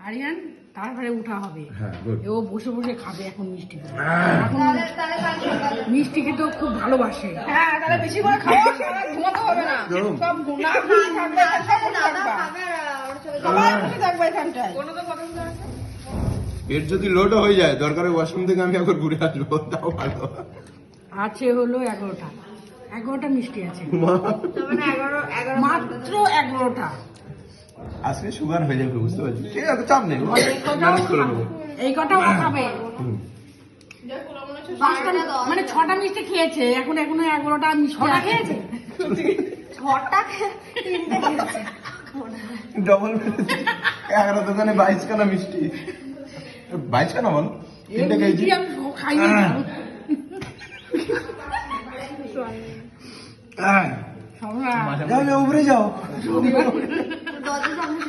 আরিয়ান তারপরে উঠা হবে। হ্যাঁ, good. ও বসে বসে খাবে এখন মিষ্টি করে। এখন মিষ্টি খেতেও খুব ভালোবাসে। হ্যাঁ তাহলে বেশি করে খাওয়া, সারা ঘুমাতে হবে না। দারুণ। সব গুণা থাকবে, সব থাকবে। সবাই বসে থাকবে এখানটায়। পেট যদি লোডও হয়ে যায় দরকারে ওয়াশরুম থেকে আমি একবার ঘুরে আসবো, তাও ভালো। আছে হলো 11টা। 11টা মিষ্টি আছে মাত্র 11টা। আজকে সুগার হয়ে যাবে, বুঝতে পারছি। ঠিক আছে, চাপ নেই, ম্যানেজ করে নেবো। এই কটাও খাবে। হুম। 5টা মানে 6টা মিষ্টি খেয়েছে, এখনো 11টা মিষ্টি খেয়েছে। 6টা 3টে খেয়েছে। ডবল 11 দোকানে 22 খানা মিষ্টি। 22 খানা বল, 3টে খেয়েছি। মিষ্টি আমি খাইয়ে দিই। যাও যাও, উপরে যাও। দরজা সামনে